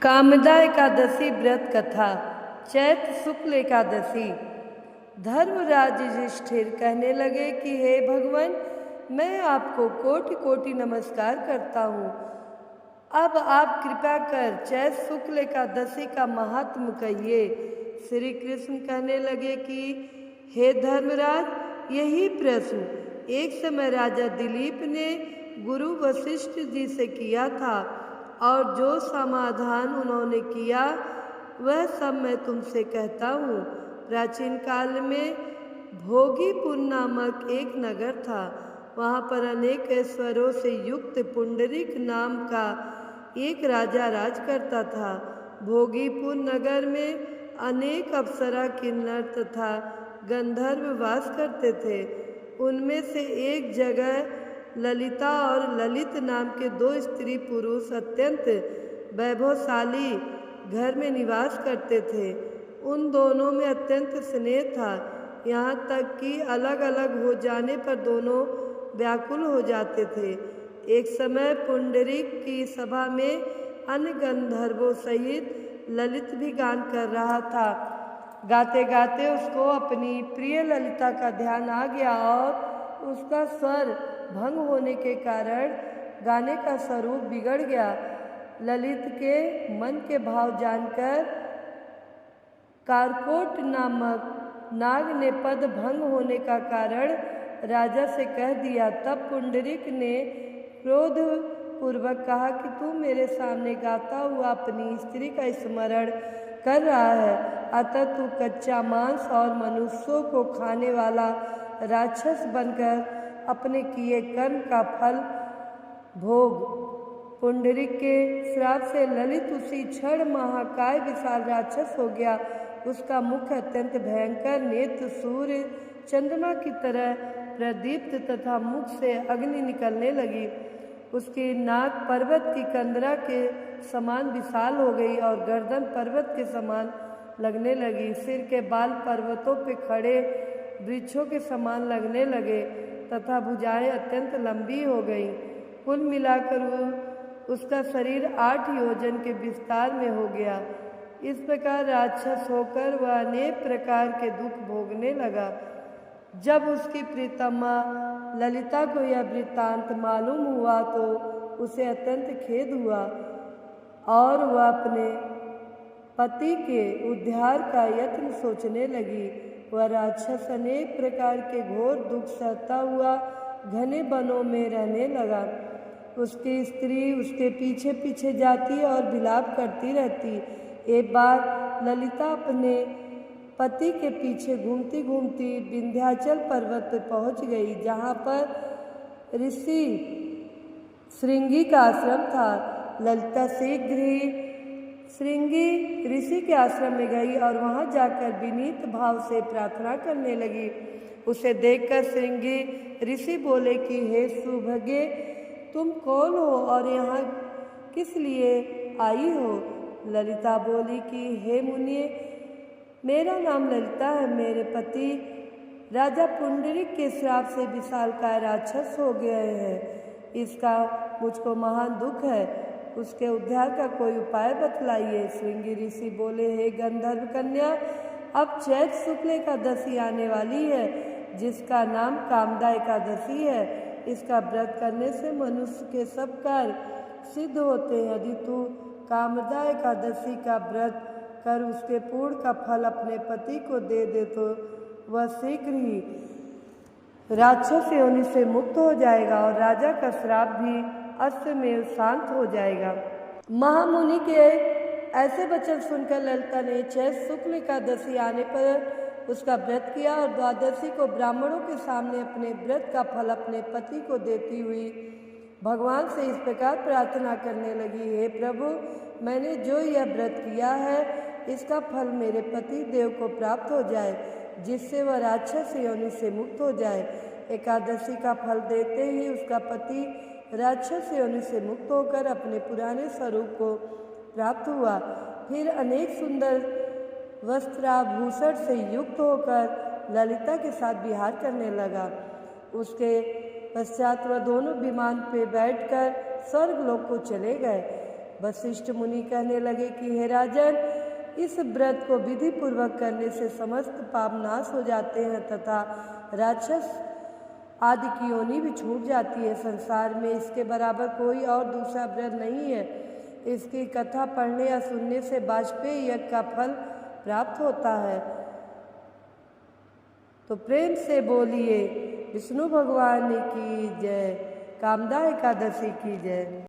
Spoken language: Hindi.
कामदा एकादशी व्रत कथा। चैत्र शुक्ल एकादशी। धर्मराज युधिष्ठिर कहने लगे कि हे भगवान, मैं आपको कोटि कोटि नमस्कार करता हूँ। अब आप कृपा कर चैत्र शुक्ल एकादशी का महात्म कहिए। श्री कृष्ण कहने लगे कि हे धर्मराज, यही प्रश्न एक समय राजा दिलीप ने गुरु वशिष्ठ जी से किया था और जो समाधान उन्होंने किया वह सब मैं तुमसे कहता हूँ। प्राचीन काल में भोगीपुर नामक एक नगर था। वहाँ पर अनेक ऐश्वर्यों से युक्त पुंडरीक नाम का एक राजा राज करता था। भोगीपुर नगर में अनेक अप्सरा, किन्नर तथा गंधर्व वास करते थे। उनमें से एक जगह ललिता और ललित नाम के दो स्त्री पुरुष अत्यंत वैभवशाली घर में निवास करते थे। उन दोनों में अत्यंत स्नेह था, यहाँ तक कि अलग अलग हो जाने पर दोनों व्याकुल हो जाते थे। एक समय पुंडरीक की सभा में अन्य गंधर्वों सहित ललित भी गान कर रहा था। गाते गाते उसको अपनी प्रिय ललिता का ध्यान आ गया और उसका स्वर भंग होने के कारण गाने का स्वरूप बिगड़ गया। ललित के मन के भाव जानकर कारकोट नामक नाग ने पद भंग होने का कारण राजा से कह दिया। तब पुंडरीक ने क्रोध पूर्वक कहा कि तू मेरे सामने गाता हुआ अपनी स्त्री का स्मरण कर रहा है, अतः तू कच्चा मांस और मनुष्यों को खाने वाला राक्षस बनकर अपने किए कर्म का फल भोग। पुंडरीक के श्राप से ललित उसी क्षण महाकाय विशाल राक्षस हो गया। उसका मुख अत्यंत भयंकर, नेत्र सूर्य चंद्रमा की तरह प्रदीप्त तथा मुख से अग्नि निकलने लगी। उसकी नाक पर्वत की कंदरा के समान विशाल हो गई और गर्दन पर्वत के समान लगने लगी। सिर के बाल पर्वतों पे खड़े वृक्षों के समान लगने लगे तथा भुजाएं अत्यंत लंबी हो गईं। कुल मिलाकर उसका शरीर 8 योजन के विस्तार में हो गया। इस प्रकार राक्षस होकर वह अनेक प्रकार के दुख भोगने लगा। जब उसकी प्रीतमा ललिता को यह वृत्तांत मालूम हुआ तो उसे अत्यंत खेद हुआ और वह अपने पति के उद्धार का यत्न सोचने लगी। वह राक्षस अनेक प्रकार के घोर दुख सहता हुआ घने वनों में रहने लगा। उसकी स्त्री उसके पीछे पीछे जाती और विलाप करती रहती। एक बार ललिता अपने पति के पीछे घूमती घूमती विंध्याचल पर्वत पर पहुंच गई, जहां पर ऋषि श्रृंगी का आश्रम था। ललिता शीघ्र ही श्रृंगी ऋषि के आश्रम में गई और वहां जाकर विनीत भाव से प्रार्थना करने लगी। उसे देखकर श्रृंगी ऋषि बोले कि हे सुभगे, तुम कौन हो और यहाँ किस लिए आई हो? ललिता बोली कि हे मुनिये, मेरा नाम ललिता है। मेरे पति राजा पुंडरीक के श्राप से विशालकाय राक्षस हो गए हैं। इसका मुझको महान दुख है। उसके उद्धार का कोई उपाय बतलाइए। श्रृंगी ऋषि बोले, हे गंधर्व कन्या, अब चैत्र शुक्ल एकादशी आने वाली है, जिसका नाम कामदा एकादशी है। इसका व्रत करने से मनुष्य के सब कार्य सिद्ध होते हैं। यदि तू कामदा एकादशी का व्रत कर उसके पूर्ण का फल अपने पति को दे तो वह शीघ्र ही राक्षस योनि से मुक्त हो जाएगा और राजा का श्राप भी अस्त में शांत हो जाएगा। महामुनि के ऐसे वचन सुनकर ललिता ने चैत्र शुक्ल एकादशी आने पर उसका व्रत किया और द्वादशी को ब्राह्मणों के सामने अपने व्रत का फल अपने पति को देती हुई भगवान से इस प्रकार प्रार्थना करने लगी, हे प्रभु, मैंने जो यह व्रत किया है इसका फल मेरे पति देव को प्राप्त हो जाए, जिससे वह राक्षस योनि से मुक्त हो जाए। एकादशी का फल देते ही उसका पति राक्षस योनि से मुक्त होकर अपने पुराने स्वरूप को प्राप्त हुआ। फिर अनेक सुंदर वस्त्राभूषण से युक्त होकर ललिता के साथ विहार करने लगा। उसके पश्चात वह दोनों विमान पे बैठकर स्वर्गलोक को चले गए। वशिष्ठ मुनि कहने लगे कि हे राजन, इस व्रत को विधि पूर्वक करने से समस्त पाप नाश हो जाते हैं तथा राक्षस आदि की योनि भी छूट जाती है। संसार में इसके बराबर कोई और दूसरा व्रत नहीं है। इसकी कथा पढ़ने या सुनने से वाजपेयी यज्ञ का फल प्राप्त होता है। तो प्रेम से बोलिए विष्णु भगवान की जय, कामदा एकादशी की जय।